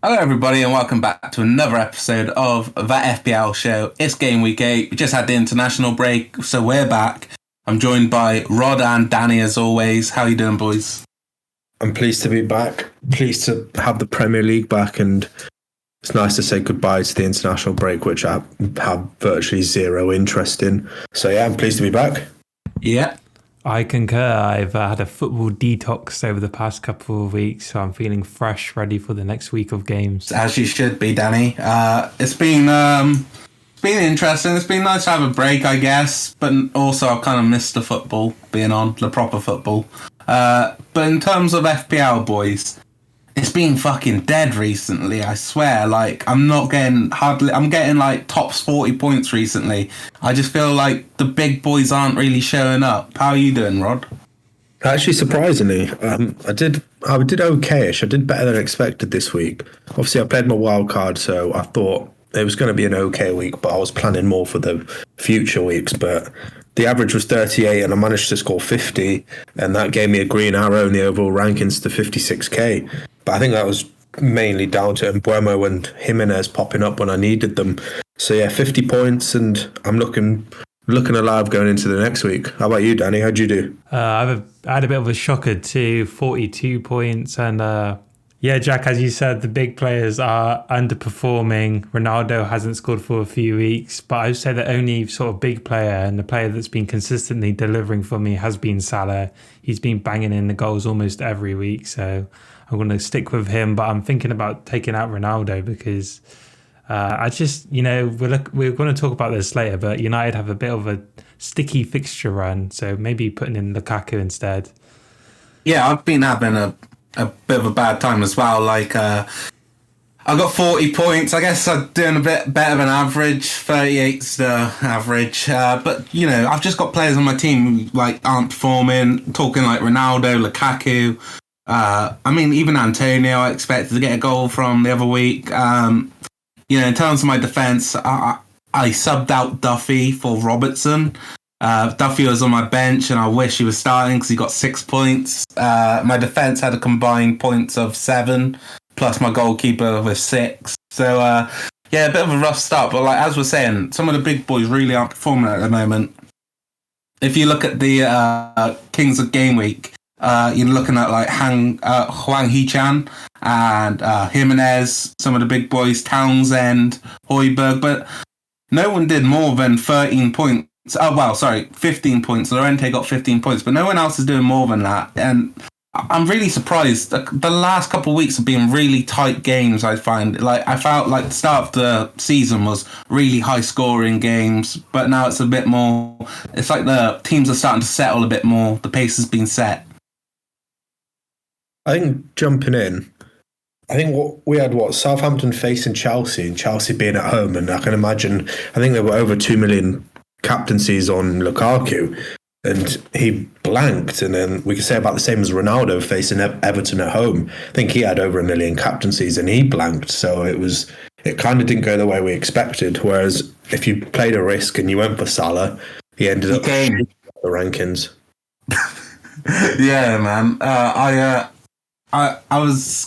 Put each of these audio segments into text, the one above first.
Hello, everybody, and welcome back to another episode of That FPL Show. It's game week 8. We just had the international break, so we're back. I'm joined by Rod and Danny, as always. How you doing, boys? I'm pleased to be back. Pleased to have the Premier League back, and it's nice to say goodbye to the international break, which I have virtually zero interest in. So yeah, I'm pleased to be back. Yeah. I concur. I've had a football detox over the past couple of weeks, so I'm feeling fresh, ready for the next week of games. As you should be, Danny. It's been interesting. It's been nice to have a break, I guess, but also I've kind of missed the football being on, the proper football. But in terms of FPL, boys, it's been fucking dead recently, I swear. Like, I'm getting like tops 40 points recently. I just feel like the big boys aren't really showing up. How are you doing, Rod? Actually, surprisingly, I did okay-ish. I did better than expected this week. Obviously, I played my wild card, so I thought it was going to be an okay week, but I was planning more for the future weeks. But the average was 38, and I managed to score 50, and that gave me a green arrow in the overall rankings to 56k. But I think that was mainly down to Mbuemo and Jimenez popping up when I needed them. So yeah, 50 points, and I'm looking alive going into the next week. How about you, Danny? How'd you do? I had a bit of a shocker too, 42 points. And yeah, Jack, as you said, the big players are underperforming. Ronaldo hasn't scored for a few weeks, but I would say the only sort of big player and the player that's been consistently delivering for me has been Salah. He's been banging in the goals almost every week, so I'm going to stick with him. But I'm thinking about taking out Ronaldo because I just, we're going to talk about this later, but United have a bit of a sticky fixture run, so maybe putting in Lukaku instead. Yeah, I've been having a bit of a bad time as well. Like, I got 40 points. I guess I'm doing a bit better than average. 38's the average. But, I've just got players on my team who, aren't performing. Talking like Ronaldo, Lukaku. Even Antonio, I expected to get a goal from the other week. In terms of my defence, I subbed out Duffy for Robertson. Duffy was on my bench, and I wish he was starting because he got 6 points. My defence had a combined points of 7, plus my goalkeeper with 6. So, a bit of a rough start. But as we're saying, some of the big boys really aren't performing at the moment. If you look at the Kings of Gameweek, you're looking at Hwang Hee-chan and Jimenez, some of the big boys, Townsend, Højbjerg, but no one did more than 13 points. 15 points. Llorente got 15 points, but no one else is doing more than that. And I'm really surprised. The last couple of weeks have been really tight games, I find. I felt like the start of the season was really high-scoring games, but now it's a bit more... It's like the teams are starting to settle a bit more. The pace has been set. I think jumping in, we had Southampton facing Chelsea, and Chelsea being at home, and I can imagine, I think there were over 2 million captaincies on Lukaku, and he blanked. And then we could say about the same as Ronaldo facing Everton at home. I think he had over 1 million captaincies, and he blanked. So it kind of didn't go the way we expected. Whereas if you played a risk and you went for Salah, he ended up the rankings. Yeah, man. I was...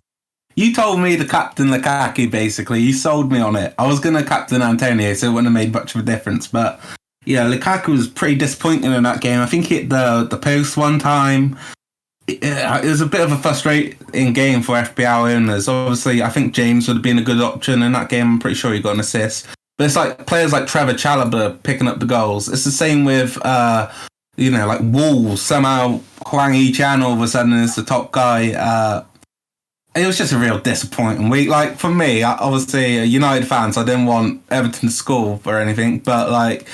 You told me to captain Lukaku, basically. You sold me on it. I was going to captain Antonio, so it wouldn't have made much of a difference. But, yeah, Lukaku was pretty disappointing in that game. I think he hit the post one time. It was a bit of a frustrating game for FPL owners. Obviously, I think James would have been a good option in that game. I'm pretty sure he got an assist. But it's like players like Trevor Chalobah picking up the goals. It's the same with... Wolves. Somehow Hwang Hee-chan all of a sudden is the top guy. It was just a real disappointing week. For me, obviously a United fan, so I didn't want Everton to score or anything, but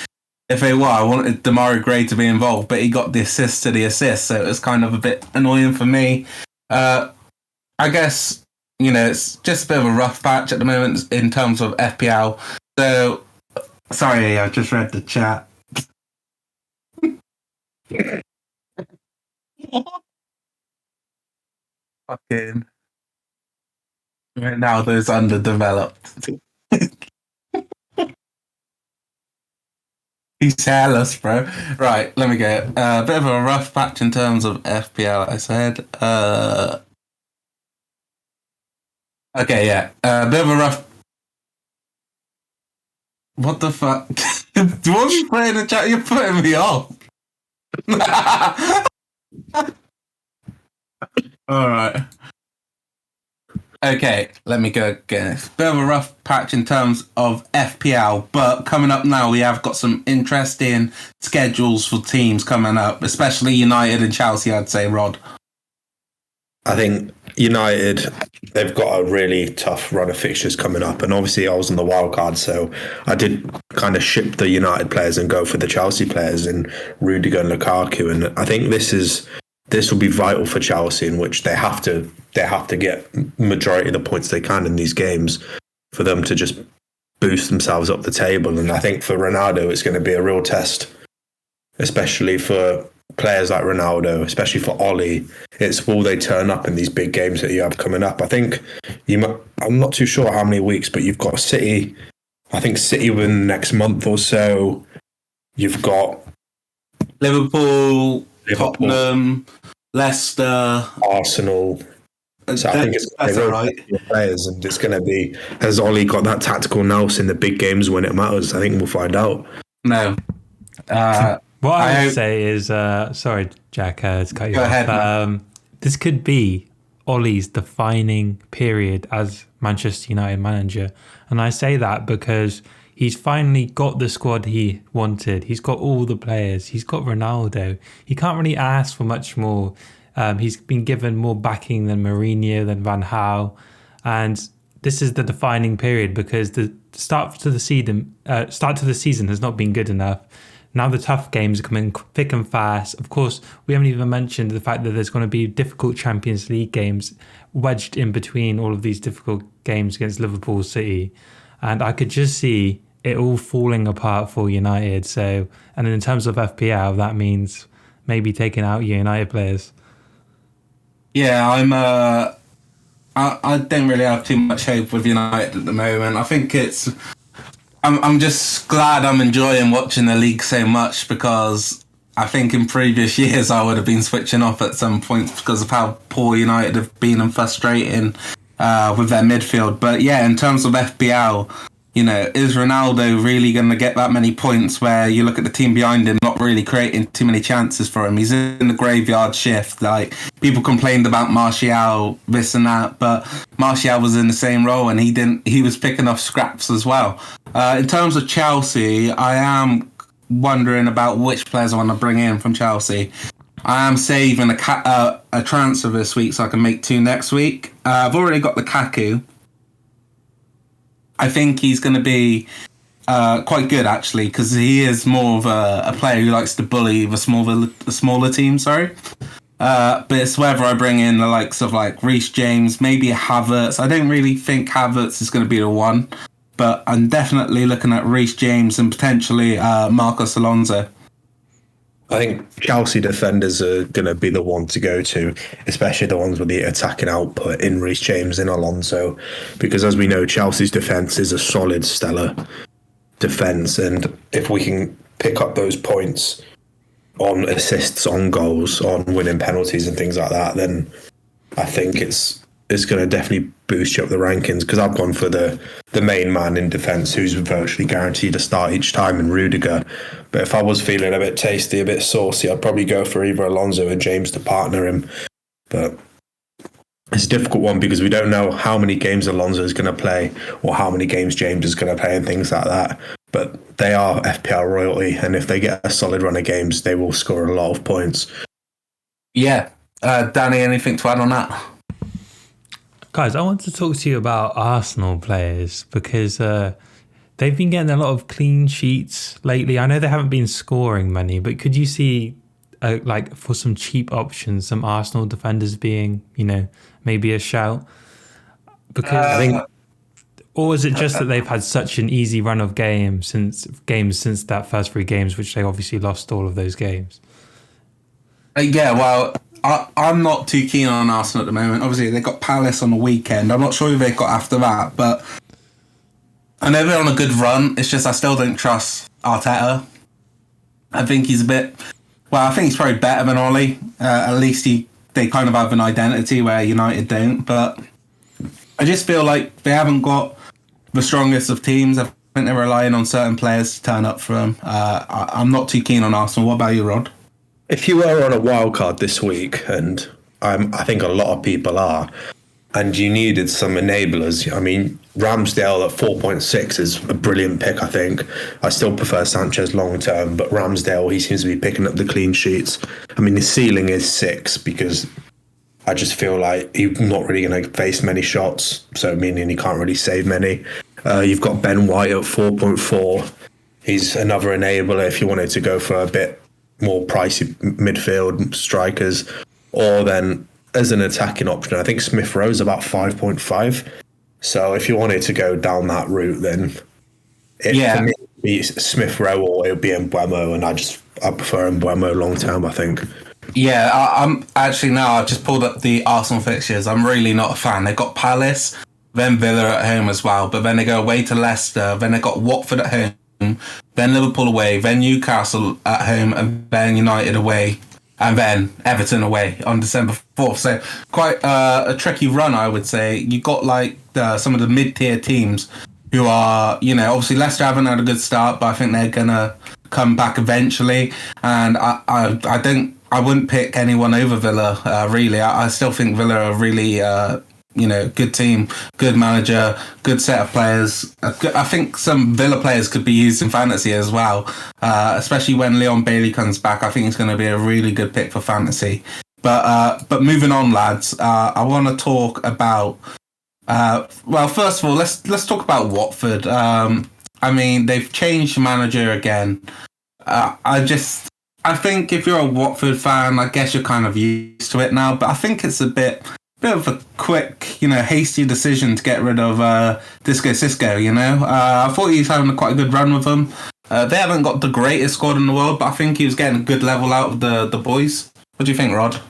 if they were, I wanted Demarai Gray to be involved, but he got the assist to the assist, so it was kind of a bit annoying for me. I guess, it's just a bit of a rough patch at the moment in terms of FPL. So, sorry, I just read the chat. Fucking Ronaldo's underdeveloped. He's hairless, bro. Right, let me go. A bit of a rough patch in terms of FPL, I said. Okay, yeah. Bit of a rough. What the fuck? What are you putting in the chat? You're putting me off. All right. Okay, let me go again. It's a bit of a rough patch in terms of FPL, but coming up now, we have got some interesting schedules for teams coming up, especially United and Chelsea, I'd say, Rod. I think United, they've got a really tough run of fixtures coming up. And obviously I was on the wild card, so I did kind of ship the United players and go for the Chelsea players in Rudiger and Lukaku. And I think this will be vital for Chelsea, in which they have to get majority of the points they can in these games for them to just boost themselves up the table. And I think for Ronaldo, it's going to be a real test, especially for players like Ronaldo, especially for Ollie. It's will they turn up in these big games that you have coming up? I think I'm not too sure how many weeks, but you've got City. I think City within the next month or so. You've got Liverpool. Tottenham, Leicester, Arsenal. So I think it's right. Players, and it's going to be, has Ollie got that tactical nous in the big games when it matters? I think we'll find out. No. What I would say is, sorry, Jack, to cut you Go off. ahead, this could be Ollie's defining period as Manchester United manager. And I say that because he's finally got the squad he wanted. He's got all the players. He's got Ronaldo. He can't really ask for much more. He's been given more backing than Mourinho, than Van Gaal. And this is the defining period because the start to the season has not been good enough. Now the tough games are coming thick and fast. Of course, we haven't even mentioned the fact that there's going to be difficult Champions League games wedged in between all of these difficult games against Liverpool, City. And I could just see it all falling apart for United. So, and in terms of FPL, that means maybe taking out United players. Yeah, I don't really have too much hope with United at the moment. I think I'm just glad I'm enjoying watching the league so much, because I think in previous years I would have been switching off at some points because of how poor United have been and frustrating with their midfield. But yeah, in terms of FPL, you know, is Ronaldo really going to get that many points where you look at the team behind him not really creating too many chances for him? He's in the graveyard shift. Like, people complained about Martial, this and that, but Martial was in the same role and he was picking off scraps as well. In terms of Chelsea, I am wondering about which players I want to bring in from Chelsea. I am saving a transfer this week so I can make 2 next week. I've already got Lukaku. I think he's going to be quite good, actually, because he is more of a player who likes to bully the smaller team. But it's whether I bring in the likes of like Reece James, maybe Havertz. I don't really think Havertz is going to be the one, but I'm definitely looking at Reece James and potentially Marcos Alonso. I think Chelsea defenders are going to be the one to go to, especially the ones with the attacking output in Reece James and Alonso, because as we know, Chelsea's defence is a solid, stellar defence, and if we can pick up those points on assists, on goals, on winning penalties and things like that, then I think it's going to definitely boost you up the rankings, because I've gone for the main man in defence who's virtually guaranteed to start each time in Rudiger. But if I was feeling a bit tasty, a bit saucy, I'd probably go for either Alonso or James to partner him. But it's a difficult one because we don't know how many games Alonso is going to play or how many games James is going to play and things like that. But they are FPL royalty, and if they get a solid run of games, they will score a lot of points. Yeah. Danny, anything to add on that? Guys, I want to talk to you about Arsenal players because they've been getting a lot of clean sheets lately. I know they haven't been scoring many, but could you see, like, for some cheap options, some Arsenal defenders being, you know, maybe a shout? Because I think, or is it just that they've had such an easy run of games since that first 3 games, which they obviously lost all of those games? Yeah, well, I'm not too keen on Arsenal at the moment. Obviously, they got Palace on the weekend. I'm not sure who they've got after that, but I know they're on a good run. It's just I still don't trust Arteta. I think he's I think he's probably better than Ollie. At least they kind of have an identity where United don't. But I just feel like they haven't got the strongest of teams. I think they're relying on certain players to turn up for them. I'm not too keen on Arsenal. What about you, Rod? If you were on a wild card this week, and I think a lot of people are, and you needed some enablers, I mean, Ramsdale at 4.6 is a brilliant pick, I think. I still prefer Sanchez long term, but Ramsdale, he seems to be picking up the clean sheets. I mean, his ceiling is 6 because I just feel like he's not really going to face many shots, so meaning he can't really save many. You've got Ben White at 4.4. He's another enabler if you wanted to go for a bit more pricey midfield strikers, or then as an attacking option, I think Smith Rowe's about 5.5. So if you wanted to go down that route, then for me, it'd be Smith Rowe or it would be Mbeumo, and I prefer Mbeumo long term, I think. Yeah, I'm actually now I've just pulled up the Arsenal fixtures. I'm really not a fan. They've got Palace, then Villa at home as well, but then they go away to Leicester, then they got Watford at home, then Liverpool away, then Newcastle at home, and then United away, and then Everton away on December 4th. So quite a tricky run, I would say. You got like some of the mid-tier teams who are, obviously Leicester haven't had a good start, but I think they're gonna come back eventually. And I wouldn't pick anyone over Villa. Really, I still think Villa are really good team, good manager, good set of players. I think some Villa players could be used in fantasy as well, especially when Leon Bailey comes back. I think it's going to be a really good pick for fantasy. But moving on, lads, I want to talk about. First of all, let's talk about Watford. I mean, they've changed manager again. I think if you're a Watford fan, I guess you're kind of used to it now. But I think it's a bit of a quick, hasty decision to get rid of Disco Cisco. I thought he was having quite a good run with them. They haven't got the greatest squad in the world, but I think he was getting a good level out of the boys. What do you think, Rod?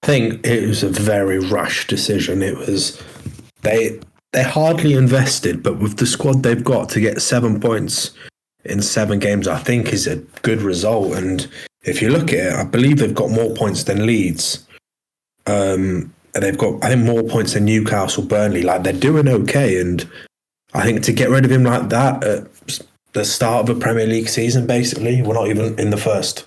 I think it was a very rash decision. It was they hardly invested, but with the squad they've got to get 7 points in 7 games, I think is a good result. And if you look at it, I believe they've got more points than Leeds. And they've got, I think, more points than Newcastle, Burnley. Like, they're doing okay. And I think to get rid of him like that at the start of a Premier League season, basically, we're not even in the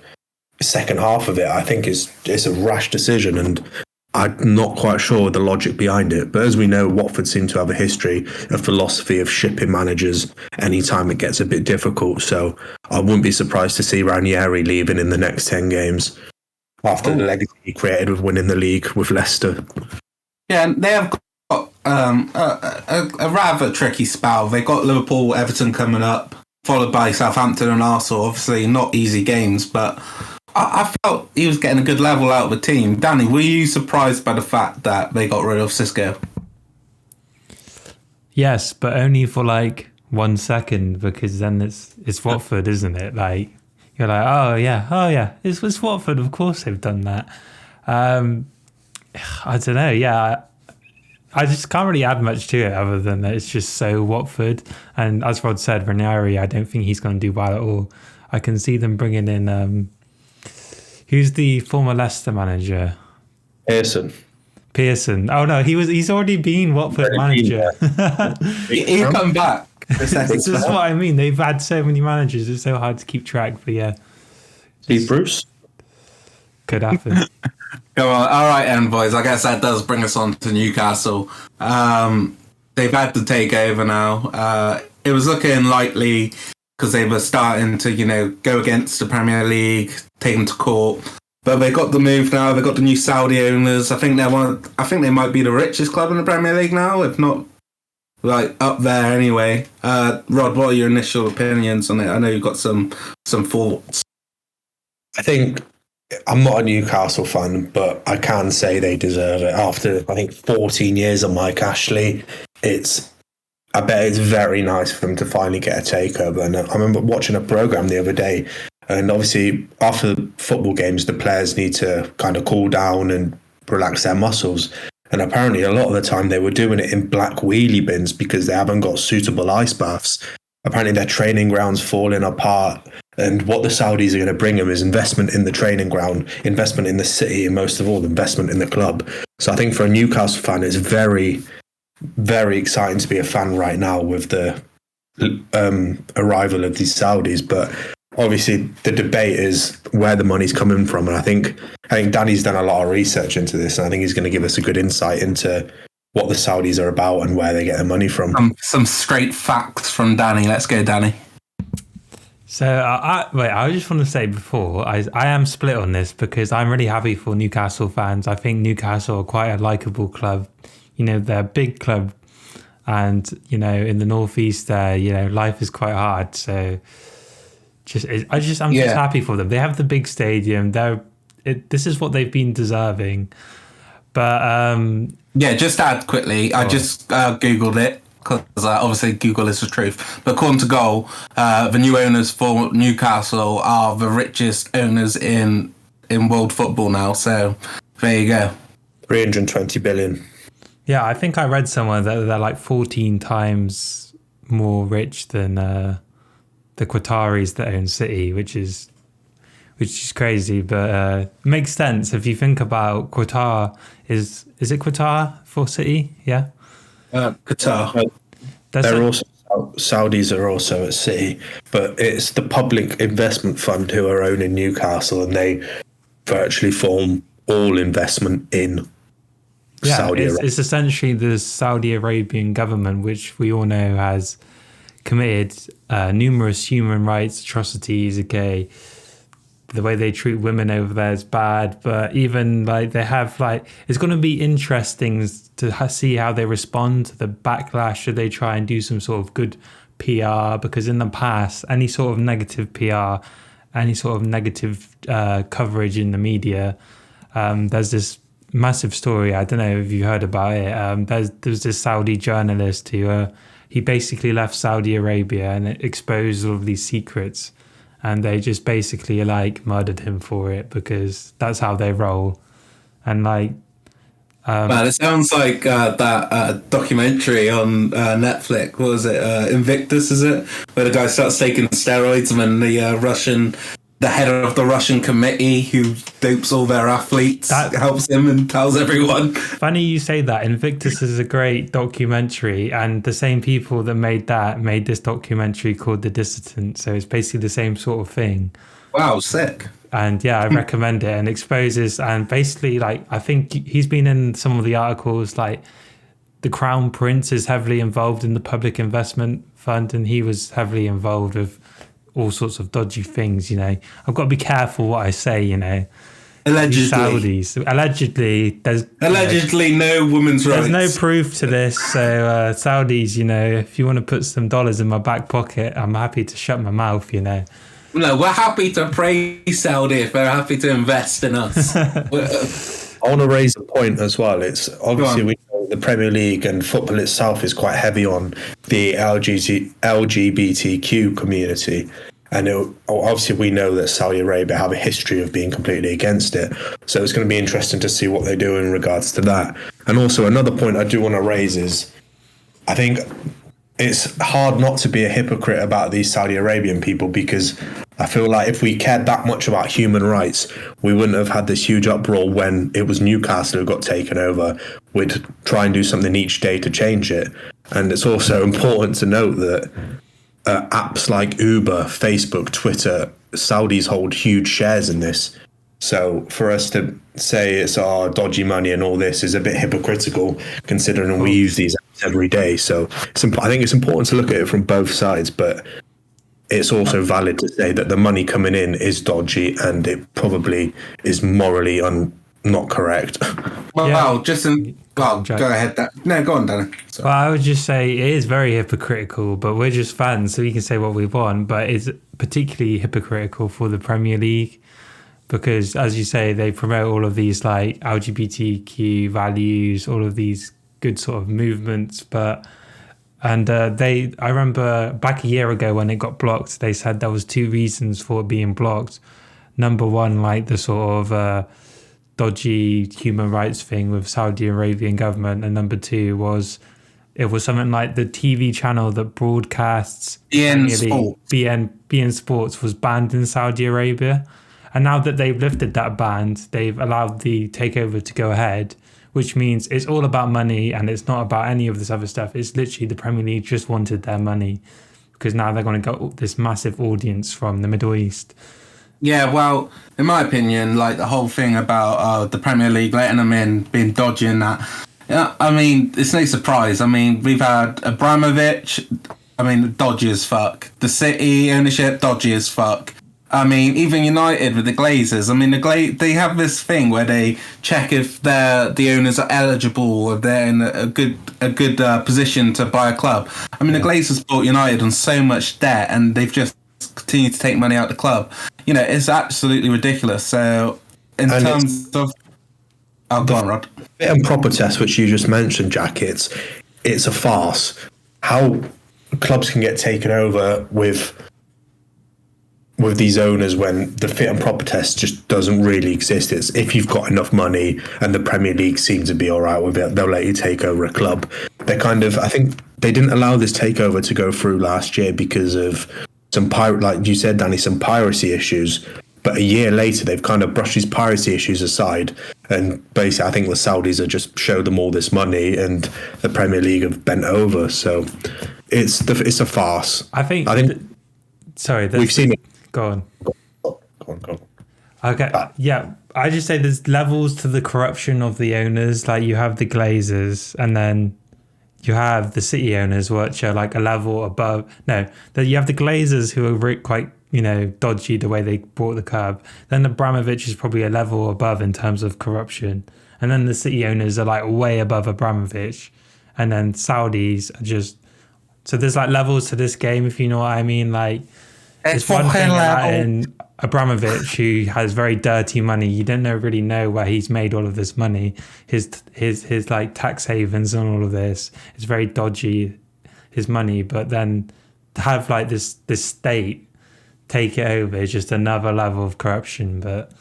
second half of it, I think it's a rash decision. And I'm not quite sure the logic behind it. But as we know, Watford seem to have a history, a philosophy of shipping managers anytime it gets a bit difficult. So I wouldn't be surprised to see Ranieri leaving in the next 10 games after the legacy he created with winning the league with Leicester. Yeah, and they have got a rather tricky spell. They've got Liverpool, Everton coming up, followed by Southampton and Arsenal. Obviously not easy games, but I felt he was getting a good level out of the team. Danny, were you surprised by the fact that they got rid of Cisco? Yes, but only for like 1 second, because then it's Watford, isn't it? Like, you're like, oh yeah, it's Watford. Of course they've done that. I don't know. Yeah, I just can't really add much to it other than that it's just so Watford. And as Rod said, Ranieri, I don't think he's going to do well at all. I can see them bringing in who's the former Leicester manager? Pearson. Oh no, he's already been Watford manager. He'll come back. This is what I mean. They've had so many managers; it's so hard to keep track. But yeah, Steve Bruce could happen. Come on, all right, then, boys. I guess that does bring us on to Newcastle. They've had to take over now. It was looking likely because they were starting to, go against the Premier League, take them to court. But they got the move now. They got the new Saudi owners. I think they might be the richest club in the Premier League now, if not like up there anyway. Rod, what are your initial opinions on it? I know you've got some thoughts. I think I'm not a Newcastle fan, but I can say they deserve it. After, I think, 14 years of Mike Ashley, I bet it's very nice for them to finally get a takeover. And I remember watching a programme the other day, and obviously after football games, the players need to kind of cool down and relax their muscles. And apparently a lot of the time they were doing it in black wheelie bins because they haven't got suitable ice baths. Apparently their training ground's falling apart. And what the Saudis are going to bring them is investment in the training ground, investment in the city, and most of all, investment in the club. So I think for a Newcastle fan, it's very, very exciting to be a fan right now with the arrival of these Saudis. But obviously, the debate is where the money's coming from, and I think Danny's done a lot of research into this, and I think he's going to give us a good insight into what the Saudis are about and where they get their money from. Some straight facts from Danny. Let's go, Danny. So, I just want to say before, I am split on this because I'm really happy for Newcastle fans. I think Newcastle are quite a likeable club. You know, they're a big club, and, you know, in the northeast there, you know, life is quite hard. So, I'm just happy for them. They have the big stadium. This is what they've been deserving. But just add quickly. I just Googled it. Because obviously Google is the truth. But according to Goal, the new owners for Newcastle are the richest owners in world football now. So there you go. 320 billion. Yeah, I think I read somewhere that they're like 14 times more rich than the Qataris that own City, which is crazy, but it makes sense if you think about Qatar. Is it Qatar for City? Yeah. Qatar. Saudis are also at City, but it's the public investment fund who are owning Newcastle, and they virtually form all investment in Saudi Arabia. It's essentially the Saudi Arabian government, which we all know has committed numerous human rights atrocities. Okay, the way they treat women over there is bad, but even like they have like, it's going to be interesting to see how they respond to the backlash. Should they try and do some sort of good PR? Because in the past, any sort of negative PR, any sort of negative coverage in the media, there's this massive story. I don't know if you heard about it. There's this Saudi journalist who he basically left Saudi Arabia and it exposed all of these secrets. And they just basically like murdered him for it because that's how they roll. And like, man, it sounds like that documentary on Netflix. What was it? Invictus, is it? Where the guy starts taking steroids and then the head of the Russian committee who dopes all their athletes helps him and tells everyone. Funny you say that. Invictus is a great documentary, and the same people that made this documentary called The Dissident. So it's basically the same sort of thing. Wow, sick. And yeah, I recommend it, and exposes, and basically like, I think he's been in some of the articles, like the Crown Prince is heavily involved in the public investment fund, and he was heavily involved with all sorts of dodgy things, you know. I've got to be careful what I say, you know. Allegedly. Allegedly, no women's rights. There's no proof to this. So Saudis, you know, if you want to put some dollars in my back pocket, I'm happy to shut my mouth, you know. No, we're happy to praise Saudi if they're happy to invest in us. I want to raise a point as well. It's obviously we know the Premier League and football itself is quite heavy on the LGBTQ community. And obviously we know that Saudi Arabia have a history of being completely against it. So it's going to be interesting to see what they do in regards to that. And also another point I do want to raise is I think it's hard not to be a hypocrite about these Saudi Arabian people, because I feel like if we cared that much about human rights, we wouldn't have had this huge uproar when it was Newcastle who got taken over. We'd try and do something each day to change it. And it's also important to note that apps like Uber, Facebook, Twitter, Saudis hold huge shares in this. So for us to say it's our dodgy money and all this is a bit hypocritical, considering we use these apps every day. So I think it's important to look at it from both sides, but it's also valid to say that the money coming in is dodgy and it probably is morally not correct. Well, go ahead. No, go on, Danny. Sorry. Well, I would just say it is very hypocritical, but we're just fans, so we can say what we want. But it's particularly hypocritical for the Premier League because, as you say, they promote all of these like LGBTQ values, all of these good sort of movements. I remember back a year ago when it got blocked, they said there was two reasons for it being blocked. Number one, like the sort of dodgy human rights thing with Saudi Arabian government, and number two was it was something like the TV channel that broadcasts BN Sports was banned in Saudi Arabia, and now that they've lifted that ban, they've allowed the takeover to go ahead, which means it's all about money and it's not about any of this other stuff. It's literally the Premier League just wanted their money because now they're going to get this massive audience from the Middle East. Yeah, well, in my opinion, like the whole thing about the Premier League letting them in, being dodgy and that. Yeah, I mean, it's no surprise. I mean, we've had Abramovich, dodgy as fuck. The City ownership, dodgy as fuck. I mean, even United with the Glazers. I mean, they have this thing where they check if the owners are eligible or they're in a good position to buy a club. I mean, the Glazers bought United on so much debt, and they've just continued to take money out of the club. You know, it's absolutely ridiculous. So, in terms of... Oh, go on, Rod. Fit and proper test, which you just mentioned, Jack, it's a farce. How clubs can get taken over with these owners when the fit and proper test just doesn't really exist. It's if you've got enough money and the Premier League seems to be all right with it, they'll let you take over a club. I think they didn't allow this takeover to go through last year because of like you said, Danny, some piracy issues. But a year later, they've kind of brushed these piracy issues aside. And basically, I think the Saudis have just showed them all this money and the Premier League have bent over. So it's a farce. I think we've seen it. Go on. Okay. Ah. Yeah. I just say there's levels to the corruption of the owners. Like you have the Glazers and then you have the City owners, which are like a level above. No, you have the Glazers who are quite, dodgy the way they bought the club. Then Abramovich is probably a level above in terms of corruption. And then the City owners are like way above Abramovich. And then Saudis are just... So there's like levels to this game, if you know what I mean. Like, it's one thing in Abramovich, who has very dirty money. You don't really know where he's made all of this money. His like tax havens and all of this. It's very dodgy, his money. But then to have like this state take it over is just another level of corruption. But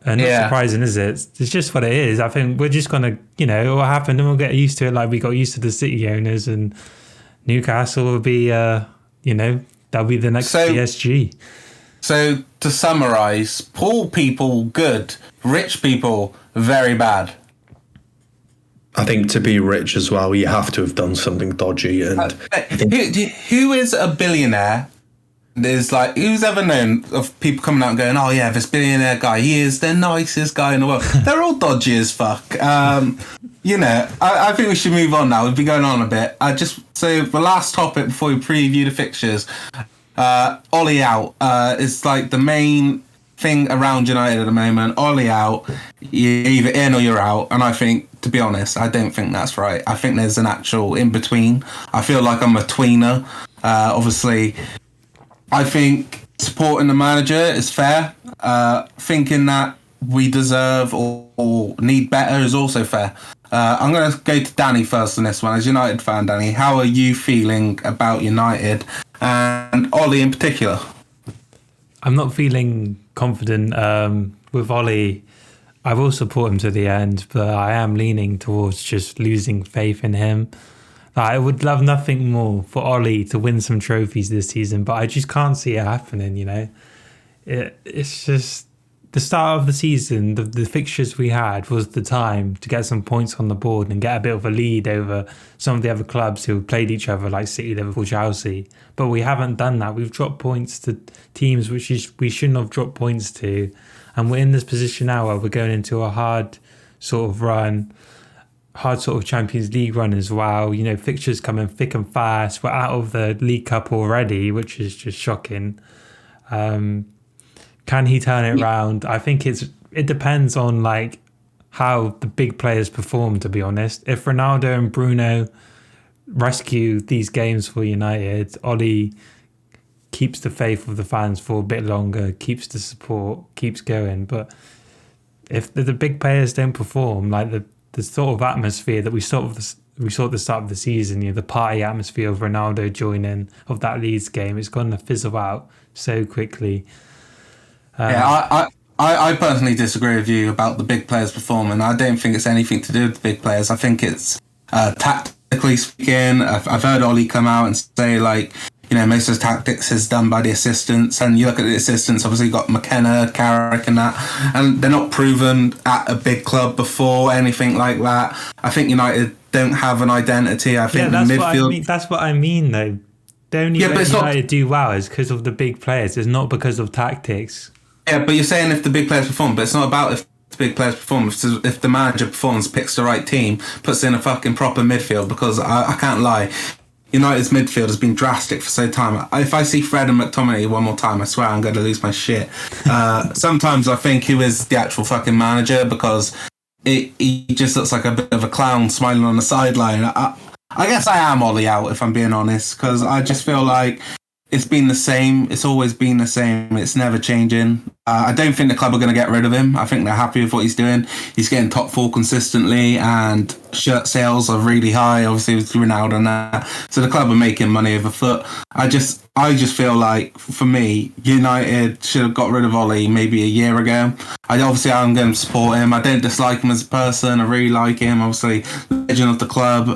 not surprising, is it? It's just what it is. I think we're just gonna, it will happen, and we'll get used to it. Like we got used to the City owners, and Newcastle will be, they'll be the next PSG. So to summarise, poor people good, rich people very bad. I think to be rich as well, you have to have done something dodgy. And who is a billionaire? There's like, who's ever known of people coming out and going, oh yeah, this billionaire guy, he is the nicest guy in the world. They're all dodgy as fuck. I think we should move on now. We've been going on a bit. So the last topic before we preview the fixtures, Ollie out is like the main thing around United at the moment. Ollie out, you're either in or you're out. And I think, to be honest, I don't think that's right. I think there's an actual in-between. I feel like I'm a tweener. Obviously, I think supporting the manager is fair. Thinking that we deserve or need better is also fair. I'm going to go to Danny first on this one. As a United fan, Danny, how are you feeling about United and Ollie in particular? I'm not feeling confident with Ollie. I will support him to the end, but I am leaning towards just losing faith in him. I would love nothing more for Ollie to win some trophies this season, but I just can't see it happening, It's just the start of the season, the fixtures we had was the time to get some points on the board and get a bit of a lead over some of the other clubs who played each other, like City, Liverpool, Chelsea. But we haven't done that. We've dropped points to teams which we shouldn't have dropped points to. And we're in this position now where we're going into a hard sort of run, hard sort of Champions League run as well. Fixtures coming thick and fast. We're out of the League Cup already, which is just shocking. Can he turn it around? I think it depends on like how the big players perform, to be honest. If Ronaldo and Bruno rescue these games for United, Ollie keeps the faith of the fans for a bit longer, keeps the support, keeps going. But if the big players don't perform, like the sort of atmosphere that we saw at the start of the season, the party atmosphere of Ronaldo joining of that Leeds game, it's going to fizzle out so quickly. I personally disagree with you about the big players performing. I don't think it's anything to do with the big players. I think it's tactically speaking. I've heard Ollie come out and say like, most of the tactics is done by the assistants. And you look at the assistants, obviously you've got McKenna, Carrick and that, and they're not proven at a big club before, anything like that. I think United don't have an identity. I think the midfield... That's what I mean, though. The only way United do well is because of the big players. It's not because of tactics. Yeah, but you're saying if the big players perform, but it's not about if the big players perform. If the manager performs, picks the right team, puts in a fucking proper midfield, because I can't lie, United's midfield has been drastic for so time. If I see Fred and McTominay one more time, I swear I'm going to lose my shit. Sometimes I think he is the actual fucking manager, because he just looks like a bit of a clown smiling on the sideline. I guess I am Ollie out, if I'm being honest, because I just feel like it's been the same. It's always been the same. It's never changing. I don't think the club are going to get rid of him. I think they're happy with what he's doing. He's getting top 4 consistently, and shirt sales are really high, obviously with Ronaldo and that. So the club are making money over foot. I just feel like, for me, United should have got rid of Ollie maybe a year ago. I'm going to support him. I don't dislike him as a person. I really like him. Obviously, legend of the club,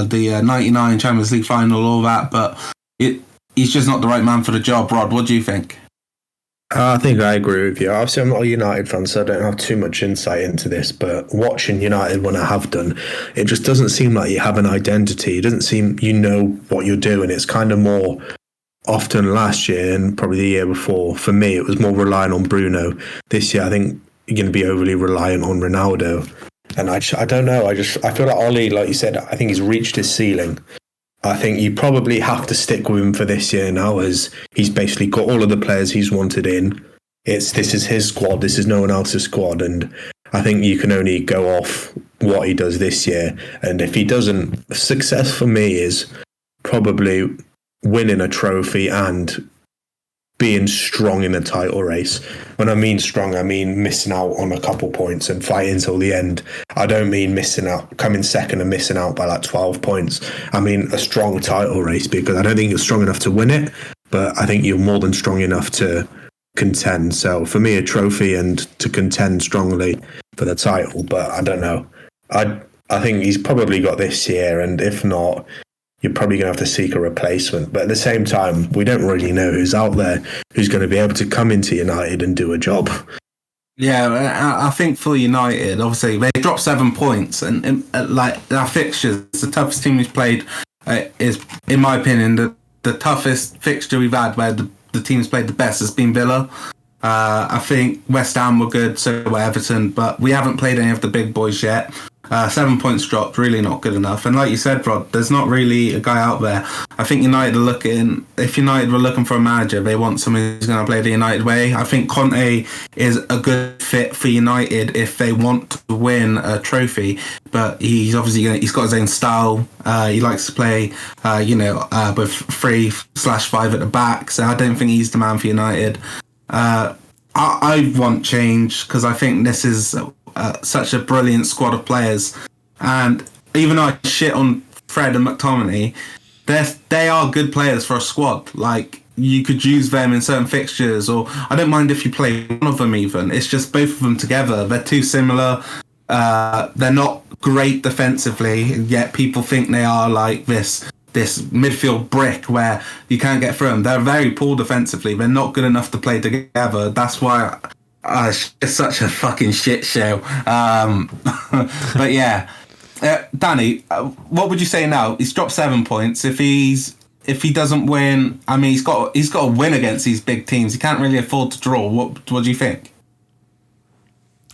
the 99 Champions League final, all that. But he's just not the right man for the job. Rod, what do you think? I think I agree with you. Obviously, I'm not a United fan, so I don't have too much insight into this, but watching United when I have done, it just doesn't seem like you have an identity. It doesn't seem you know what you're doing. It's kind of more often last year and probably the year before. For me, it was more relying on Bruno. This year, I think you're going to be overly reliant on Ronaldo. And I don't know. I feel like Ollie, like you said, I think he's reached his ceiling. I think you probably have to stick with him for this year now, as he's basically got all of the players he's wanted in. This is his squad. This is no one else's squad. And I think you can only go off what he does this year. And if he doesn't, success for me is probably winning a trophy and being strong in a title race. When I mean strong, I mean missing out on a couple points and fighting till the end. I don't mean missing out, coming second and missing out by like 12 points. I mean a strong title race, because I don't think you're strong enough to win it, but I think you're more than strong enough to contend. So for me, a trophy and to contend strongly for the title, but I don't know. I think he's probably got this year, and if not, you're probably going to have to seek a replacement. But at the same time, we don't really know who's out there who's going to be able to come into United and do a job. Yeah, I think for United, obviously, they dropped 7 points. And like our fixtures, the toughest team we've played is, in my opinion, the toughest fixture we've had where the team's played the best has been Villa. I think West Ham were good, so were Everton, but we haven't played any of the big boys yet. 7 points dropped, really not good enough. And like you said, Rod, there's not really a guy out there. I think United are looking, if United were looking for a manager, they want someone who's going to play the United way. I think Conte is a good fit for United if they want to win a trophy, but he's obviously he's got his own style. He likes to play, with 3/5 at the back, so I don't think he's the man for United. I want change, because I think this is such a brilliant squad of players, and even though I shit on Fred and McTominay, they are good players for a squad. Like, you could use them in certain fixtures, or I don't mind if you play one of them even. It's just both of them together. They're too similar. They're not great defensively, yet people think they are like this midfield brick where you can't get through them. They're very poor defensively. They're not good enough to play together. That's why it's such a fucking shit show. But yeah, Danny, what would you say now? He's dropped 7 points. If he doesn't win, I mean, he's got to win against these big teams. He can't really afford to draw. What do you think?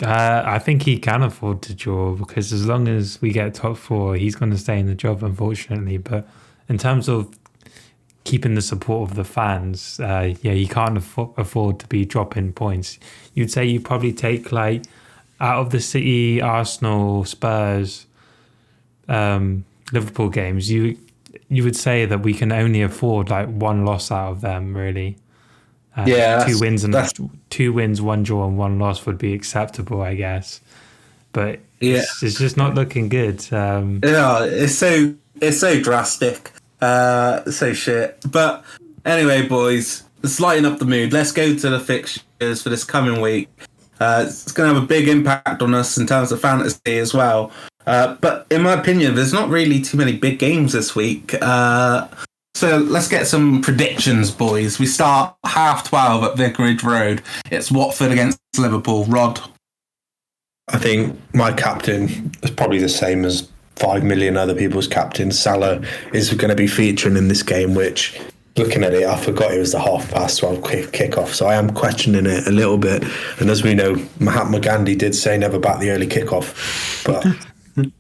I think he can afford to draw, because as long as we get top 4, he's going to stay in the job, unfortunately. But in terms of keeping the support of the fans, he can't afford to be dropping points. You'd say you probably take, like, out of the City, Arsenal, Spurs, Liverpool games, you would say that we can only afford like one loss out of them, really. Two wins, 1 draw and 1 loss would be acceptable, I guess. But it's just not looking good. It's so drastic. So shit. But anyway, boys, let's lighten up the mood. Let's go to the fixtures for this coming week. It's going to have a big impact on us in terms of fantasy as well. But in my opinion, there's not really too many big games this week. So So let's get some predictions, boys. We start 12:30 at Vicarage Road. It's Watford against Liverpool. Rod? I think my captain is probably the same as 5 million other people's captain. Salah is going to be featuring in this game, which, looking at it, I forgot it was the 12:30 kickoff. So I am questioning it a little bit. And as we know, Mahatma Gandhi did say never back the early kickoff. But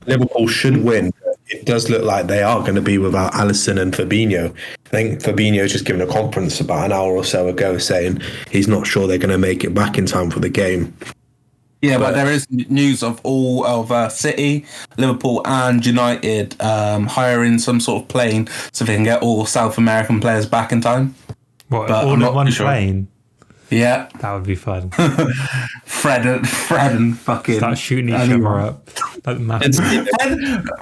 Liverpool should win. It does look like they are going to be without Alisson and Fabinho. I think Fabinho's just given a conference about an hour or so ago saying he's not sure they're going to make it back in time for the game. Yeah, but there is news of all of City, Liverpool and United hiring some sort of plane so they can get all South American players back in time. What, but all in one plane? Yeah. That would be fun. Fred and fucking... Start shooting each other up.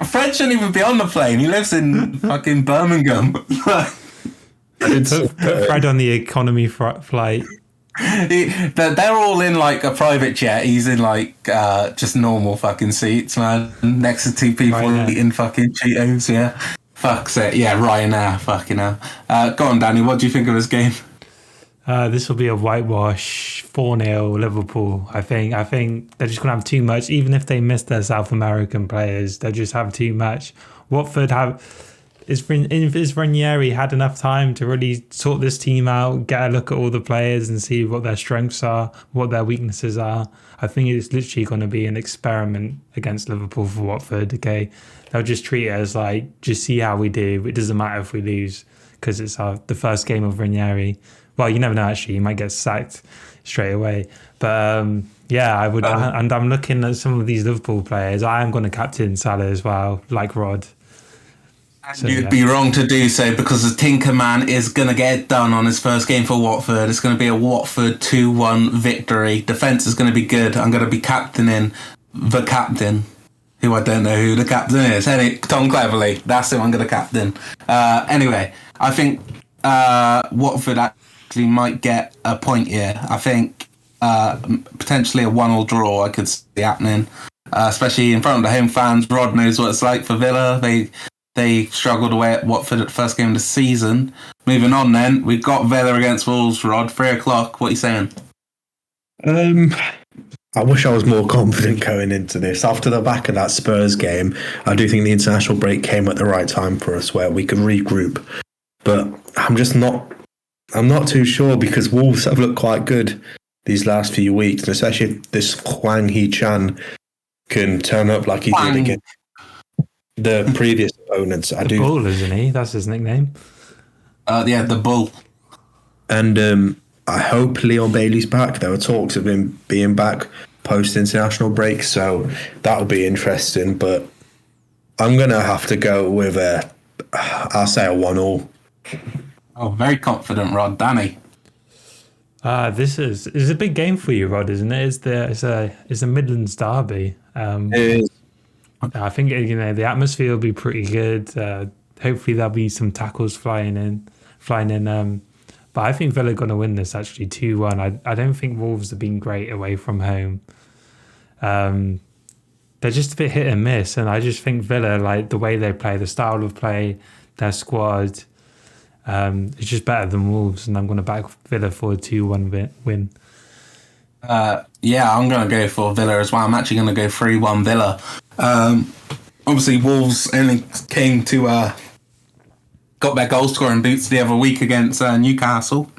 Fred shouldn't even be on the plane. He lives in fucking Birmingham. Put Fred on the economy flight. They're all in like a private jet. He's in like just normal fucking seats, man. Next to two people eating fucking Cheetos. Yeah, fuck's it. Yeah, Ryanair. Fucking hell. Go on, Danny. What do you think of this game? This will be a whitewash 4-0 Liverpool. I think they're just gonna have too much. Even if they miss their South American players, they just have too much. Watford is Ranieri had enough time to really sort this team out, get a look at all the players and see what their strengths are, what their weaknesses are. I think it's literally going to be an experiment against Liverpool for Watford. Okay, they'll just treat it as like, just see how we do. It doesn't matter if we lose because it's the first game of Ranieri. Well, you never know, actually. You might get sacked straight away. But yeah, I would. And I'm looking at some of these Liverpool players. I am going to captain Salah as well, like Rod. So, you'd be wrong to do so because the Tinker Man is going to get it done on his first game for Watford. It's going to be a Watford 2-1 victory. Defence is going to be good. I'm going to be captaining the captain, who I don't know who the captain is. Anyway, Tom Cleverley. That's who I'm going to captain. Anyway, I think Watford actually might get a point here. I think potentially a 1-1 draw I could see happening, especially in front of the home fans. Rod knows what it's like for Villa. They struggled away at Watford at the first game of the season. Moving on then, we've got Villa against Wolves, Rod, 3:00. What are you saying? I wish I was more confident going into this. After the back of that Spurs game, I do think the international break came at the right time for us where we could regroup. But I'm not too sure because Wolves have looked quite good these last few weeks, and especially if this Hwang Hee-chan can turn up like he did against the previous opponents. The Bull, isn't he? That's his nickname. Yeah, the Bull. And I hope Leon Bailey's back. There were talks of him being back post-international break, so that'll be interesting. But I'm going to have to go with I'll say a 1-1. Oh, very confident, Rod. Danny? This is a big game for you, Rod, isn't it? It's a Midlands derby. It is. I think the atmosphere will be pretty good. Hopefully there'll be some tackles flying in. But I think Villa are going to win this actually 2-1. I don't think Wolves have been great away from home. They're just a bit hit and miss, and I just think Villa, like the way they play, the style of play, their squad, it's just better than Wolves, and I'm going to back Villa for a 2-1 win. Yeah, I'm going to go for Villa as well. I'm actually going to go 3-1 Villa. Obviously, Wolves only came to got their goal scoring boots the other week against Newcastle.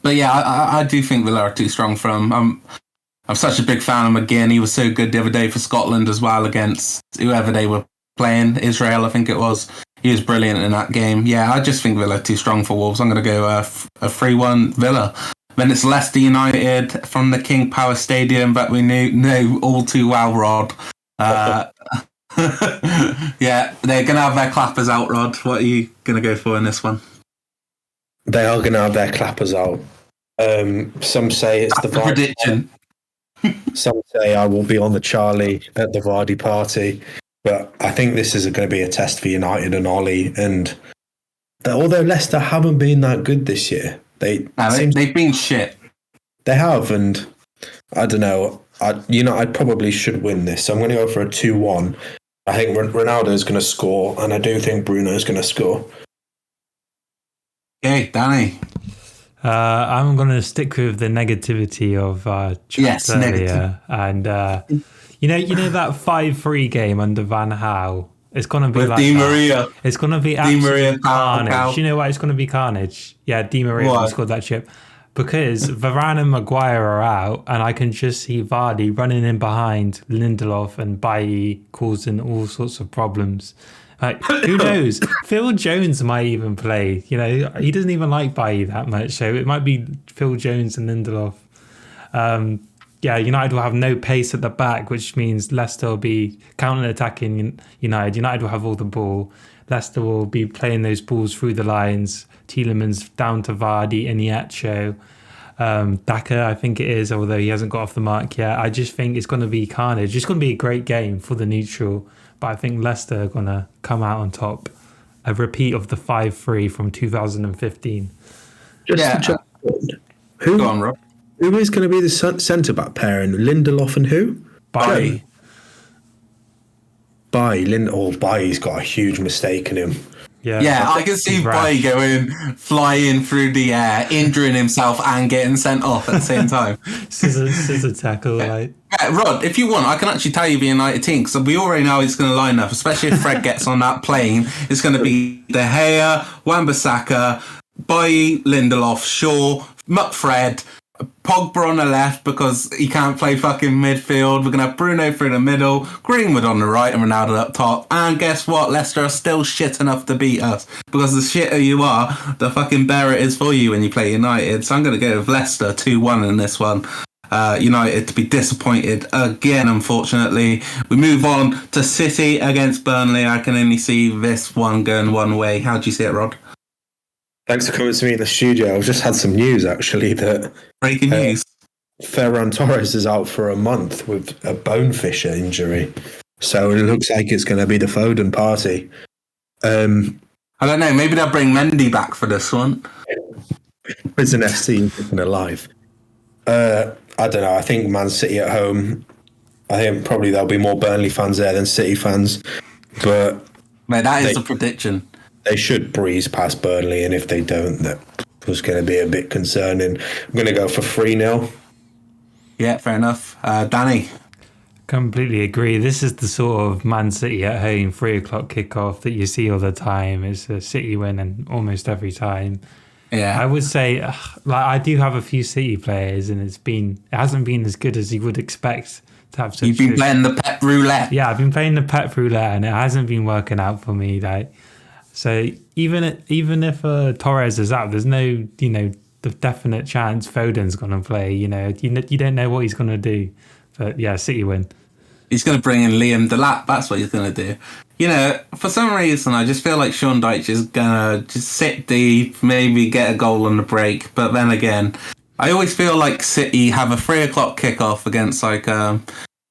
But yeah, I do think Villa are too strong for them. I'm such a big fan of McGinn. He was so good the other day for Scotland as well against whoever they were playing, Israel, I think it was. He was brilliant in that game. Yeah, I just think Villa are too strong for Wolves. I'm going to go a 3-1 Villa. Then it's Leicester United from the King Power Stadium that we know all too well, Rod. Yeah, they're going to have their clappers out, Rod. What are you going to go for in this one? They are going to have their clappers out. Some say it's the prediction. Some say I will be on the Charlie at the Vardy party. But I think this is going to be a test for United and Ollie. And although Leicester haven't been that good this year, they've been shit. They have, and I don't know. I probably should win this. So I'm going to go for a 2-1. I think Ronaldo is going to score, and I do think Bruno is going to score. Okay, Danny. I'm going to stick with the negativity of Yes, earlier. And you know that 5-3 game under Van Gaal? It's going to be With like Di that. Maria. It's going to be Di Maria, absolute carnage. You know why it's going to be carnage? Yeah, Di Maria Why? scored that chip. Because Varane and Maguire are out, and I can just see Vardy running in behind Lindelof and Bailly causing all sorts of problems. Like, who knows? Phil Jones might even play. You know, he doesn't even like Bailly that much, so it might be Phil Jones and Lindelof. Yeah, United will have no pace at the back, which means Leicester will be counter-attacking United. United will have all the ball. Leicester will be playing those balls through the lines. Tielemans down to Vardy, Iniacho, Daka, I think it is, although he hasn't got off the mark yet. I just think it's going to be carnage. It's going to be a great game for the neutral, but I think Leicester are going to come out on top. A repeat of the 5-3 from 2015. Who? Go on, Rob. Who is going to be the centre-back pairing? Lindelof and who? Bailly. Bailly's got a huge mistake in him. Yeah, I can see Bailly going flying through the air, injuring himself and getting sent off at the same time. Scissor tackle, like. Yeah, Rod, if you want, I can actually tell you the United team, because we already know it's going to line up, especially if Fred gets on that plane. It's going to be De Gea, Wan-Bissaka, Bailly, Lindelof, Shaw, Fred, Pogba on the left because he can't play fucking midfield. We're going to have Bruno through the middle, Greenwood on the right and Ronaldo up top. And guess what? Leicester are still shit enough to beat us, because the shitter you are, the fucking better it is for you when you play United. So I'm going to go with Leicester 2-1 in this one. United to be disappointed again, unfortunately. We move on to City against Burnley. I can only see this one going one way. How do you see it, Rod? Thanks for coming to me in the studio. I've just had some news, actually, that... Breaking news. Ferran Torres is out for a month with a bone fissure injury. So it looks like it's going to be the Foden party. I don't know. Maybe they'll bring Mendy back for this one. Prison FC looking alive. I don't know. I think Man City at home. I think probably there'll be more Burnley fans there than City fans. But mate, that is a prediction. They should breeze past Burnley, and if they don't, that was going to be a bit concerning. I'm going to go for 3-0. Yeah, fair enough. Danny? Completely agree. This is the sort of Man City at home 3 o'clock kickoff that you see all the time. It's a City win and almost every time. Yeah, I would say I do have a few City players, and it hasn't been as good as you would expect to have. You've been playing the pet roulette. Yeah, I've been playing the pet roulette, and it hasn't been working out for me. So even if Torres is out, there's no the definite chance Foden's going to play. You don't know what he's going to do. But yeah, City win. He's going to bring in Liam Delap. That's what he's going to do. For some reason, I just feel like Sean Dyche is going to just sit deep, maybe get a goal on the break. But then again, I always feel like City have a 3 o'clock kickoff against a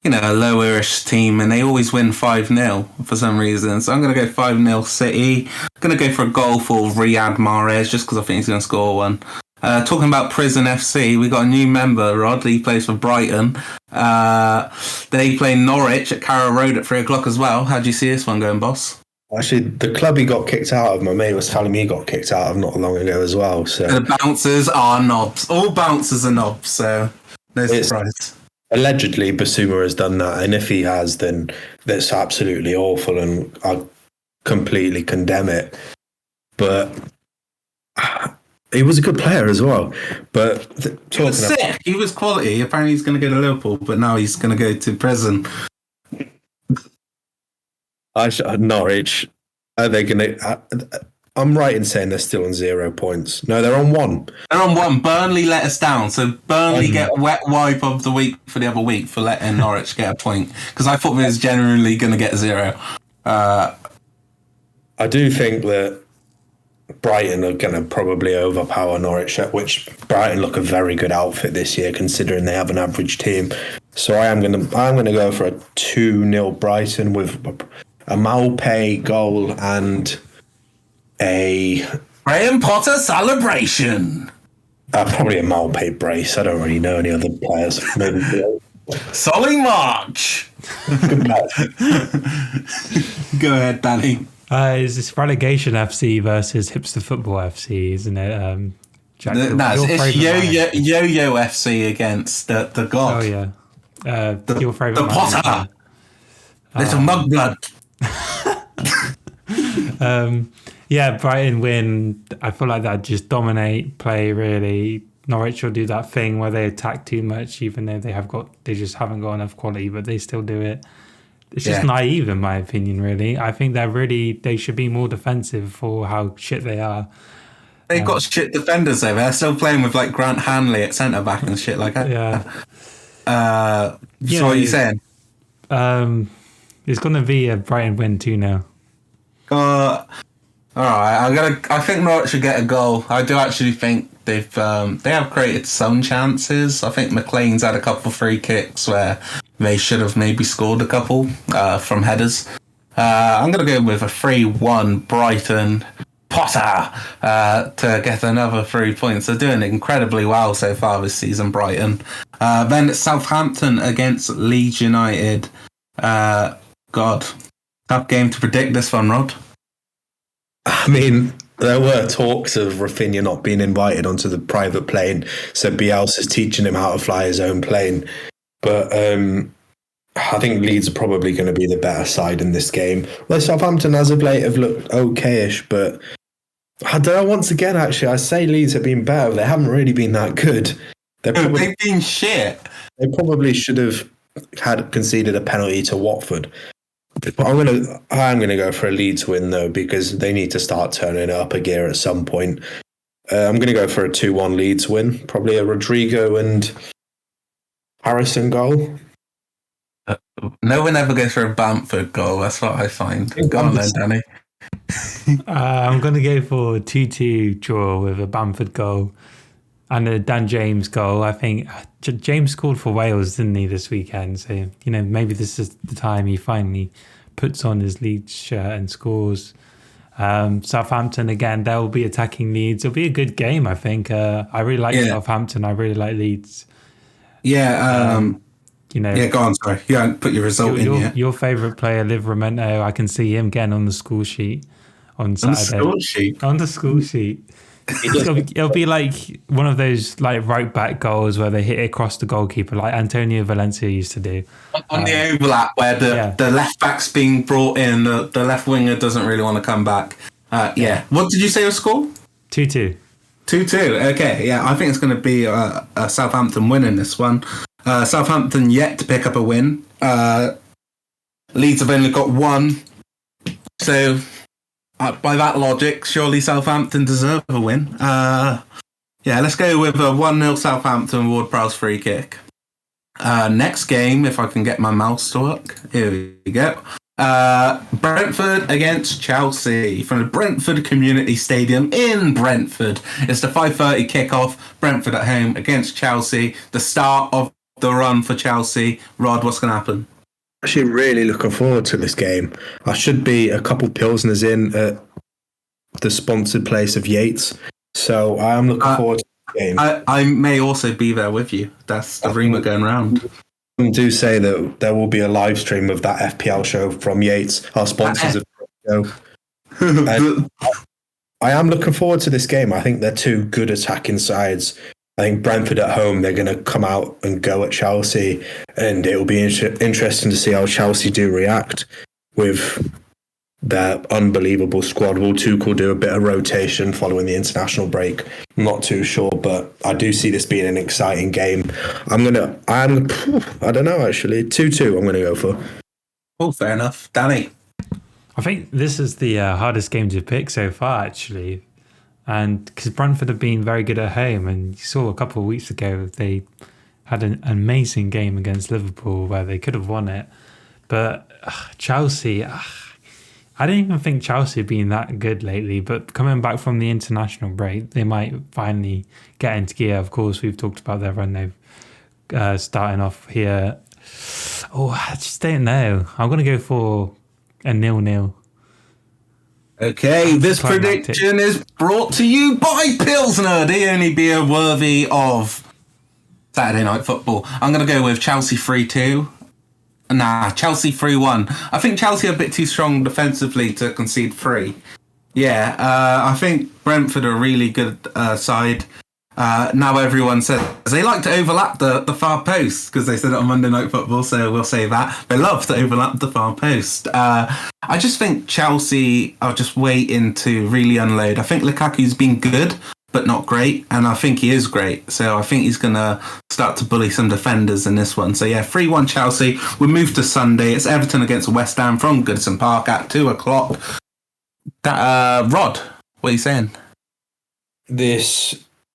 lowerish team, and they always win 5-0 for some reason. So I'm going to go 5-0 City. I'm going to go for a goal for Riyad Mahrez just because I think he's going to score one. Talking about Prison FC, we got a new member, Rod. He plays for Brighton. They play Norwich at Carrow Road at 3 o'clock as well. How do you see this one going, boss? Actually, the club he got kicked out of, my mate was telling me he got kicked out of not long ago as well. So the bouncers are knobs. All bouncers are knobs, so no surprise. Allegedly, Basuma has done that, and if he has, then that's absolutely awful, and I completely condemn it. But he was a good player as well. But he was sick. He was quality. Apparently, he's going to go to Liverpool, but now he's going to go to prison. Norwich, are they going to? I'm right in saying they're still on 0 points. No, they're on 1. They're on 1. Burnley let us down. So Burnley get a wet wipe of the week for the other week for letting Norwich get a point. Because I thought we was generally going to get 0. I do think that Brighton are going to probably overpower Norwich, which Brighton look a very good outfit this year considering they have an average team. So I'm going to go for a 2-0 Brighton with a Maupay goal and a Graham Potter celebration. Probably a Maupay brace. I don't really know any other players. Maybe Solly March. Good night. Go ahead, Danny. Is this relegation FC versus hipster football FC, isn't it? Jack, It's Yo-Yo FC against the God. Oh yeah, your favourite. The Potter. Little Mugblood. Yeah, Brighton win. I feel like that just dominate play really. Norwich will do that thing where they attack too much, even though they just haven't got enough quality, but they still do it. It's just naive, in my opinion. Really, I think they should be more defensive for how shit they are. They've got shit defenders though. They're still playing with like Grant Hanley at centre back and shit like that. Yeah. So what are you saying? It's going to be a Brighton win 2-0. All right, I think Norwich should get a goal. I do actually think they have created some chances. I think McLean's had a couple of free kicks where they should have maybe scored a couple from headers. I'm going to go with a 3-1 Brighton Potter to get another 3 points. They're doing incredibly well so far this season, Brighton. Then it's Southampton against Leeds United. God, tough game to predict this one, Rod. I mean, there were talks of Rafinha not being invited onto the private plane, so Bielsa's teaching him how to fly his own plane. But I think Leeds are probably going to be the better side in this game. Well, Southampton as of late have looked okayish, but I don't know, once again, actually, I say Leeds have been better. They haven't really been that good. They've been shit. They probably should have conceded a penalty to Watford. But I'm gonna go for a Leeds win though, because they need to start turning it up a gear at some point. I'm gonna go for a 2-1 Leeds win, probably a Rodrigo and Harrison goal. No one ever goes for a Bamford goal. That's what I find. Go on then, Danny. I'm gonna go for 2-2 draw with a Bamford goal and a Dan James goal. I think James scored for Wales, didn't he, this weekend? So, maybe this is the time he finally puts on his Leeds shirt and scores. Southampton, again, they'll be attacking Leeds. It'll be a good game, I think. I really like Southampton. I really like Leeds. Yeah. Go on, sorry. You haven't put your result in yet. Your favourite player, Livramento, I can see him getting on the score sheet on Saturday. On the score sheet. It'll be like one of those like right back goals where they hit it across the goalkeeper, like Antonio Valencia used to do. On the overlap where the left back's being brought in, the left winger doesn't really want to come back. What did you say your score? 2-2. 2-2. Okay, yeah, I think it's going to be a Southampton win in this one. Southampton yet to pick up a win. Leeds have only got one. So, by that logic, surely Southampton deserve a win. Let's go with a 1-0 Southampton, Ward-Prowse free kick. Next game, if I can get my mouse to work. Here we go. Brentford against Chelsea from the Brentford Community Stadium in Brentford. It's the 5:30 kickoff. Brentford at home against Chelsea. The start of the run for Chelsea. Rod, what's going to happen? Actually, really looking forward to this game. I should be a couple Pilsners in at the sponsored place of Yates, so I am looking forward to the game. I may also be there with you. That's the rumour going around. I do say that there will be a live stream of that FPL show from Yates, our sponsors of the show. I am looking forward to this game. I think they're two good attacking sides. I think Brentford at home, they're going to come out and go at Chelsea, and it will be interesting to see how Chelsea do react with their unbelievable squad. Will Tuchel do a bit of rotation following the international break? I'm not too sure, but I do see this being an exciting game. I don't know, actually. 2-2 I'm going to go for. Oh, fair enough. Danny? I think this is the hardest game to pick so far, actually. And because Brentford have been very good at home, and you saw a couple of weeks ago they had an amazing game against Liverpool where they could have won it. But Chelsea, I don't even think Chelsea have been that good lately. But coming back from the international break, they might finally get into gear. Of course, we've talked about their run. They've starting off here. Oh, I just don't know. I'm going to go for a 0-0. Okay, this prediction is brought to you by Pilsner, the only beer worthy of Saturday Night Football. I'm going to go with Chelsea 3-2. Nah, Chelsea 3-1. I think Chelsea are a bit too strong defensively to concede 3. Yeah, I think Brentford are a really good side. Now everyone says they like to overlap the far post because they said it on Monday Night Football, so we'll say that. They love to overlap the far post. I just think Chelsea are just waiting to really unload. I think Lukaku's been good, but not great, and I think he is great. So I think he's going to start to bully some defenders in this one. So yeah, 3-1 Chelsea. We move to Sunday. It's Everton against West Ham from Goodison Park at 2:00. Rod, what are you saying?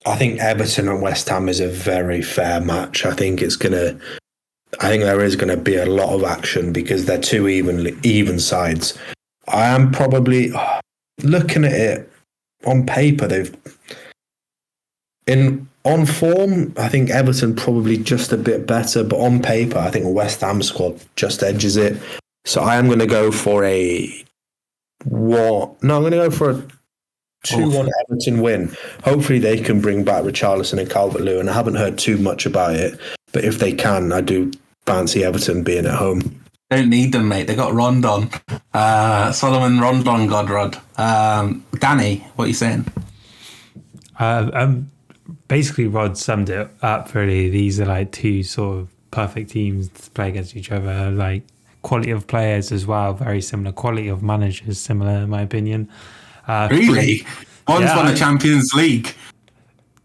I think Everton and West Ham is a very fair match. I think there is gonna be a lot of action because they're two even sides. I am probably looking at it on paper. On form, I think Everton probably just a bit better, but on paper, I think the West Ham squad just edges it. So I am going to go for I'm going to go for a 2-1 Everton win. Hopefully they can bring back Richarlison and Calvert-Lewin. I haven't heard too much about it, but if they can, I do fancy Everton being at home. Don't need them, mate. They got Rondon. Solomon Rondon, Godrod. Danny, what are you saying? Basically, Rod summed it up really. These are like two sort of perfect teams to play against each other. Like quality of players as well, very similar. Quality of managers, similar in my opinion. Really? One's won the Champions League.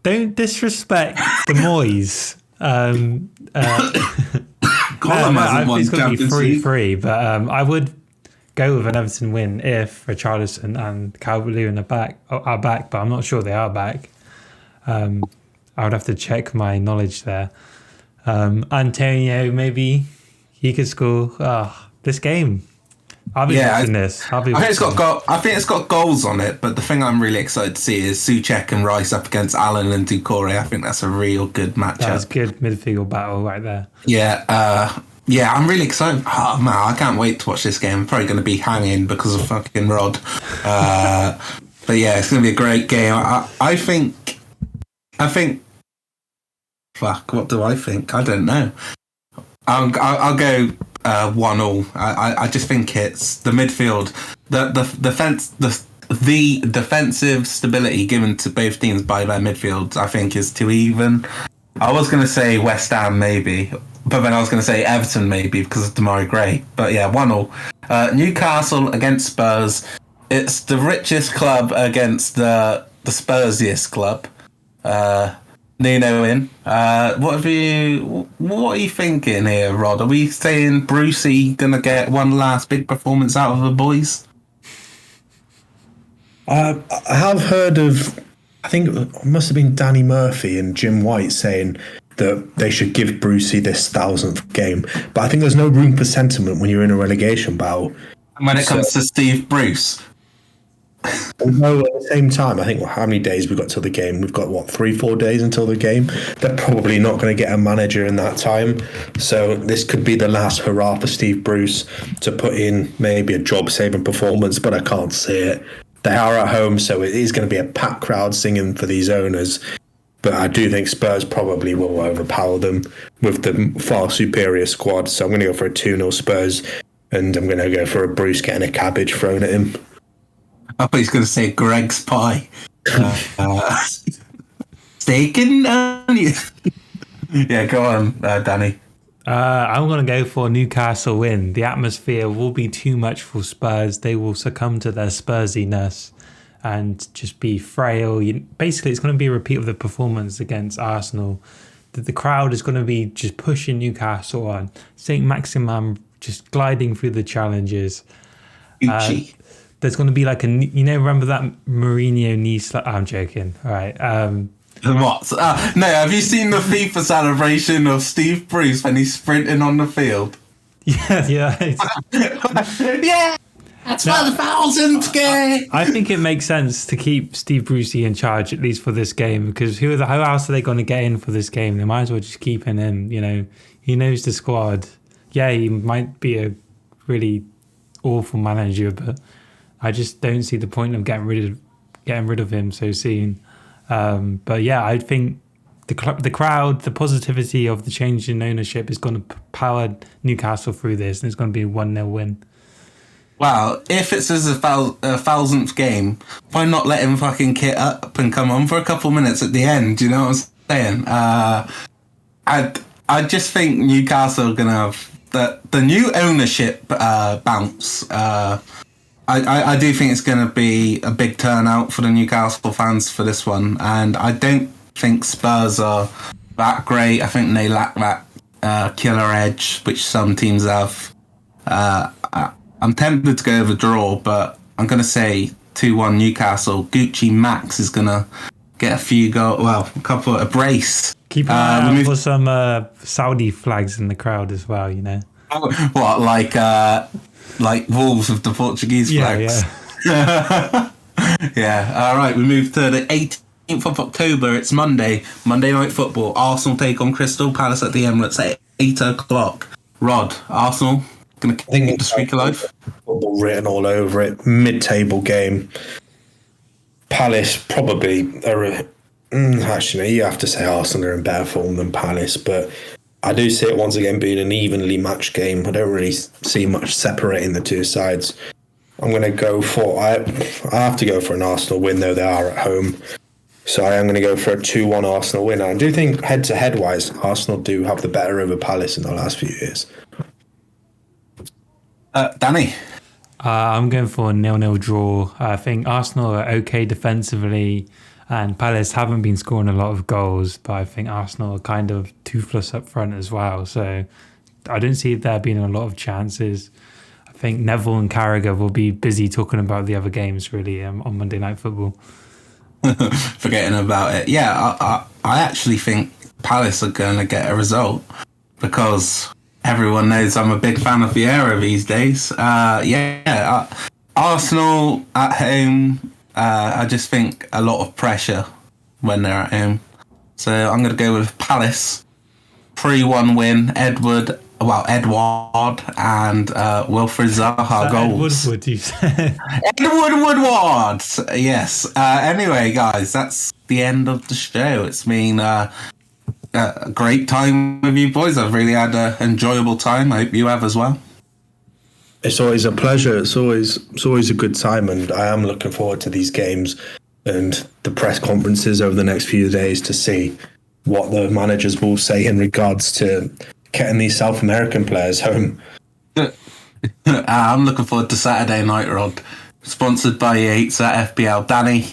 Don't disrespect the Moyes. It's going to be 3-3, but I would go with an Everton win if Richarlison and Calvert-Lewin are back, but I'm not sure they are back. I would have to check my knowledge there. Antonio, maybe he could score this game. I'll be watching this. I think it's got goals on it, but the thing I'm really excited to see is Souček and Rice up against Allen and Doucouré. I think that's a real good matchup. That's good midfield battle right there. Yeah, I'm really excited. Oh man, I can't wait to watch this game. I'm probably going to be hanging because of fucking Rod. But yeah, it's going to be a great game. I think. Fuck, what do I think? I don't know. I'll go 1-1. I just think it's the midfield, the defensive stability given to both teams by their midfield. I think is too even. I was going to say West Ham maybe, but then I was going to say Everton maybe because of Demarai Gray. But yeah, 1-1. Newcastle against Spurs. It's the richest club against the Spursiest club. Nuno in. What are you thinking here, Rod? Are we saying Brucey gonna get one last big performance out of the boys? I have heard of, I think it must have been Danny Murphy and Jim White saying that they should give Brucey this 1,000th game, but I think there's no room for sentiment when you're in a relegation battle. And when it comes to Steve Bruce. No, at the same time, I think how many days we've got till the game? We've got 3-4 days until the game. They're probably not going to get a manager in that time, so this could be the last hurrah for Steve Bruce to put in maybe a job-saving performance, but I can't see it. They are at home, so it is going to be a packed crowd singing for these owners, but I do think Spurs probably will overpower them with the far superior squad, so I'm going to go for a 2-0 Spurs, and I'm going to go for a Bruce getting a cabbage thrown at him. I thought he's going to say Greg's pie. Steak and onion. Yeah, go on, Danny. I'm going to go for a Newcastle win. The atmosphere will be too much for Spurs. They will succumb to their Spursiness and just be frail. Basically, it's going to be a repeat of the performance against Arsenal. The crowd is going to be just pushing Newcastle on. St. Maximin just gliding through the challenges. There's going to be like remember that Mourinho knee slap? I'm joking. All right. What? No, have you seen the FIFA celebration of Steve Bruce when he's sprinting on the field? Yeah. Yeah! That's for the 1,000th game! I think it makes sense to keep Steve Brucey in charge, at least for this game, because how else are they going to get in for this game? They might as well just keep him in, He knows the squad. Yeah, he might be a really awful manager, but I just don't see the point of getting rid of him so soon. But yeah, I think the crowd, the positivity of the change in ownership is going to power Newcastle through this, and it's going to be a 1-0 win. Wow, if it's as a 1000th game, why not let him fucking kit up and come on for a couple minutes at the end? Do you know what I'm saying? I just think Newcastle are going to have the new ownership bounce. I do think it's going to be a big turnout for the Newcastle fans for this one, and I don't think Spurs are that great. I think they lack that killer edge, which some teams have. I'm tempted to go with a draw, but I'm going to say 2-1 Newcastle. Gucci Max is going to get a few goals. Well, a brace. Keep an eye out for some Saudi flags in the crowd as well, you know. What, like Wolves with the Portuguese flags? Yeah. Yeah. All right, we move to the 18th of October. It's Monday Night Football. Arsenal take on Crystal Palace at the Emirates at 8 o'clock. Rod, Arsenal going to keep the streak alive? Football written all over it. Mid-table game. Palace probably are... actually, you have to say Arsenal are in better form than Palace, but I do see it once again being an evenly matched game. I don't really see much separating the two sides. I'm going to go for... I have to go for an Arsenal win, though they are at home. So I am going to go for a 2-1 Arsenal win. I do think head-to-head wise, Arsenal do have the better over Palace in the last few years. Danny? I'm going for a 0-0 draw. I think Arsenal are okay defensively, and Palace haven't been scoring a lot of goals, but I think Arsenal are kind of toothless up front as well. So I don't see there being a lot of chances. I think Neville and Carragher will be busy talking about the other games, really, on Monday Night Football. Forgetting about it. Yeah, I actually think Palace are going to get a result because everyone knows I'm a big fan of Vieira these days. Arsenal at home, I just think a lot of pressure when they're at home. So I'm going to go with Palace. 3-1 win. Edward and Wilfried Zaha goals. Woodward, you said. Edward Woodward! Yes. Anyway, guys, that's the end of the show. It's been a great time with you boys. I've really had an enjoyable time. I hope you have as well. It's always a pleasure. It's always a good time, and I am looking forward to these games and the press conferences over the next few days to see what the managers will say in regards to getting these South American players home. I'm looking forward to Saturday Night, Rod. Sponsored by Yates at FPL. Danny?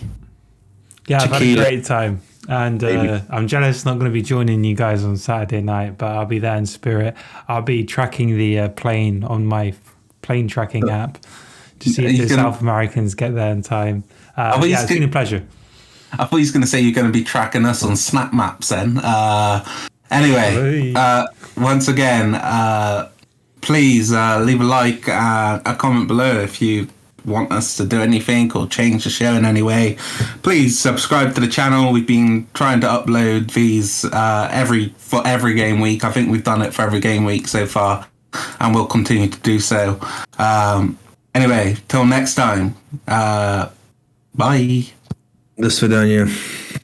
Yeah, I've had a great time. And I'm jealous not going to be joining you guys on Saturday night, but I'll be there in spirit. I'll be tracking the plane on my plane tracking app to see if the South Americans get there in time. It's been a pleasure. I thought he was going to say you're going to be tracking us on Snap Maps then. Anyway, once again, please leave a like, a comment below if you want us to do anything or change the show in any way. Please subscribe to the channel. We've been trying to upload these for every game week. I think we've done it for every game week so far, and we'll continue to do so. Anyway, till next time, bye. Do svidaniya.